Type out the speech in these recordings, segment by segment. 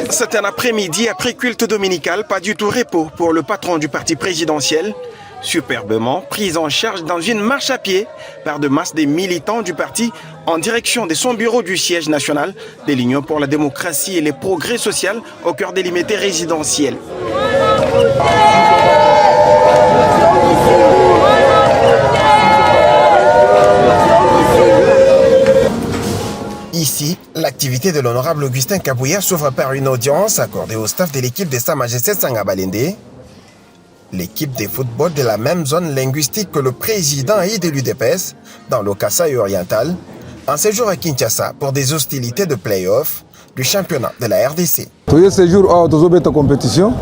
C'est un après-midi après culte dominical, pas du tout repos pour le patron du parti présidentiel. Superbement pris en charge dans une marche à pied par de masse des militants du parti en direction de son bureau du siège national de l'Union pour la démocratie et les progrès social au cœur des limités résidentiels. Ici, l'activité de l'honorable Augustin Kabouya s'ouvre par une audience accordée au staff de l'équipe de Sa Majesté Sangabalende, l'équipe de football de la même zone linguistique que le président et de l'UDPS, dans le Kasaï oriental, en séjour à Kinshasa pour des hostilités de play-off du championnat de la RDC. Ce séjour a été compétition.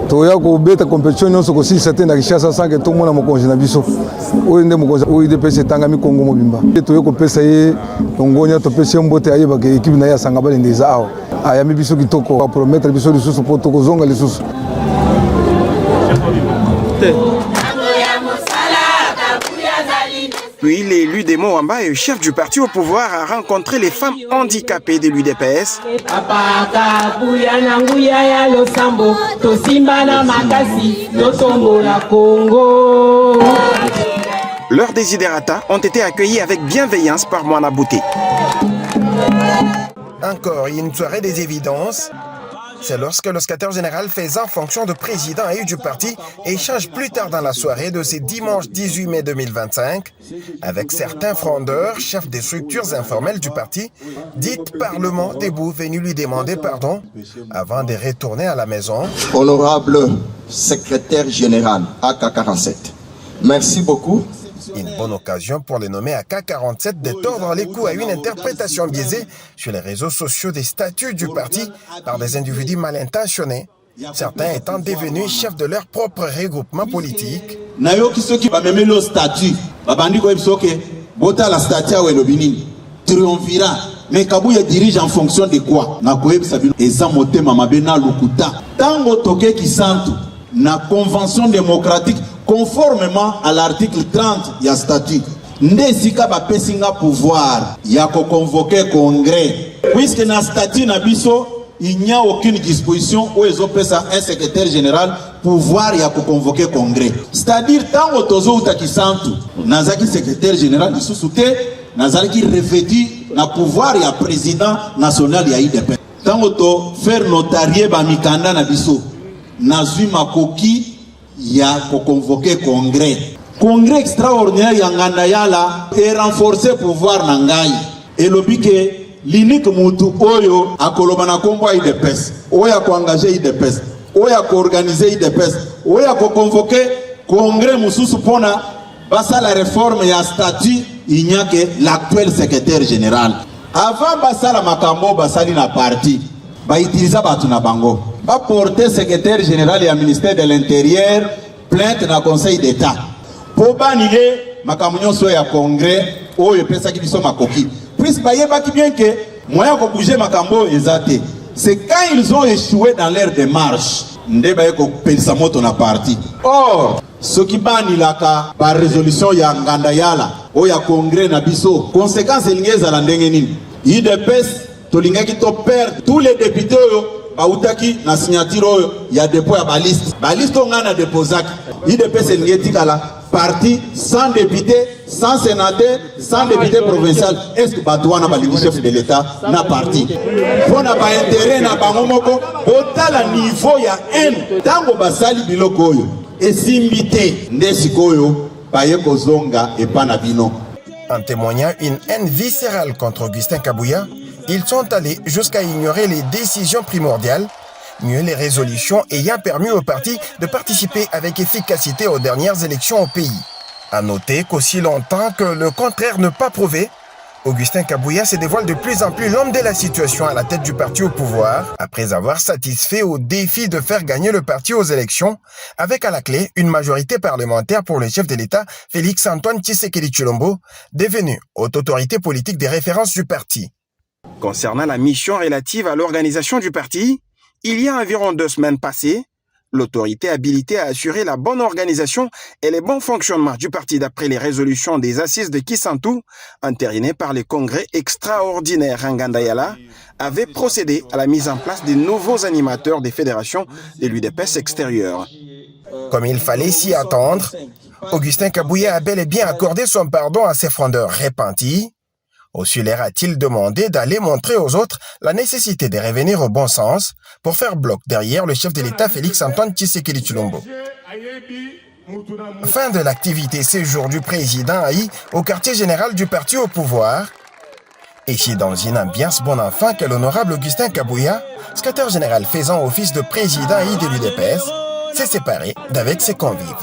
Toya ko beta compétition non soko si certains na Kinshasa sans que tout le monde mo konje na biso o inde mo konje o IDPS tanga mi Kongo mobimba toya ko pesa ye ongonya to pesa mbote aye ba ke équipe na ya Sangabalende za awo aya mi biso kitoko ko promettre biso lisusu po to ko zonga lisusu. Puis l'élu des Moamba et chef du parti au pouvoir a rencontré les femmes handicapées de l'UDPS. Leurs désidérata ont été accueillis avec bienveillance par Moana Bouté. Encore une soirée des évidences. C'est lorsque le secrétaire général faisant fonction de président et du parti échange plus tard dans la soirée de ce dimanche 18 mai 2025 avec certains frondeurs, chefs des structures informelles du parti, dites Parlement debout, venus lui demander pardon avant de retourner à la maison. Honorable secrétaire général AK47, merci beaucoup. Une bonne occasion pour les nommer AK47 de tordre les coups à une interprétation biaisée sur les réseaux sociaux des statuts du parti par des individus mal intentionnés, certains étant devenus chefs de leur propre regroupement politique. Nayoki soki ba memeli au statut, babandi ko ebisoke, bota la statut a wenobini, triomvira, mais Kabouya dirige en fonction de quoi? Na ko ebisa bino eza motema mabe na lukuta. Tango toke kisantu na convention démocratique conformément à l'article 30 ya statut ndesika ba pesinga pouvoir ya ko convoquer congrès puisque na statut na biso il n'y a aucune disposition où ils ont un secrétaire général pouvoir ya ko convoquer congrès, c'est-à-dire tango tozo utakisantu nazaki secrétaire général lisusu te nazaki revêtu na pouvoir ya président national ya IDP tango to faire notarier ba mikanda na biso nazui makoki ya ko convoquer congrès extraordinaire ya ngandayala et renforcer pouvoir na ngai et lobike l'unique mutu oyo akoloba na kombo IDPS oyo ko engager IDPS oyo ko organiser IDPS oyo ko convoquer congrès mususu pona basa la réforme ya statut il n'y a que l'actuel secrétaire général avant basa la makambo basali na parti ba utiliser batu na bango ba porter secrétaire général et ministère de l'intérieur plainte na conseil d'état pour bannir makamunyo so ya congrès oyo pesa ki biso makoki puisque bayeba ki bien que moyen ko bouger makambo ezate c'est quand ils ont échoué dans leur démarche nde baye ko pelisa moto na parti or ce qui banilaka par résolution ya ngandayala oyo ya congrès na biso conséquence lingeza la ndenge nini IDPS tolingaki to perdre tous les députés bautaki na signature oyo ya dépôt ya baliste ngana déposaki IDPS elingetikala parti sans député sans sénateur sans député provincial est-ce que batouana balingi chef de l'état na parti pona ba intérêt na bango moko otala niveau ya haine tango basali biloko oyo esimbi te nde sikoyo baye kozonga epana bino. En témoignant une haine viscérale contre Augustin Kabouya, ils sont allés jusqu'à ignorer les décisions primordiales, mieux les résolutions ayant permis au parti de participer avec efficacité aux dernières élections au pays. À noter qu'aussi longtemps que le contraire n'est pas prouvé, Augustin Kabouya se dévoile de plus en plus l'homme de la situation à la tête du parti au pouvoir, après avoir satisfait au défi de faire gagner le parti aux élections, avec à la clé une majorité parlementaire pour le chef de l'État, Félix-Antoine Tshisekedi Tshilombo, devenu haute autorité politique des références du parti. Concernant la mission relative à l'organisation du parti, il y a environ 2 semaines passées, l'autorité habilitée à assurer la bonne organisation et le bon fonctionnement du parti d'après les résolutions des assises de Kisantu, entérinées par le congrès extraordinaire Ngandayala, avait procédé à la mise en place des nouveaux animateurs des fédérations de l'UDPS extérieure. Comme il fallait s'y attendre, Augustin Kabouya a bel et bien accordé son pardon à ses frondeurs repentis. Aussi leur a-t-il demandé d'aller montrer aux autres la nécessité de revenir au bon sens pour faire bloc derrière le chef de l'État Félix-Antoine Tshisekedi Tshilombo. Fin de l'activité séjour du président Haï au quartier général du parti au pouvoir. Et c'est dans une ambiance bon enfant que l'honorable Augustin Kabouya, secrétaire général faisant office de président Haï de l'UDPS, s'est séparé d'avec ses convives.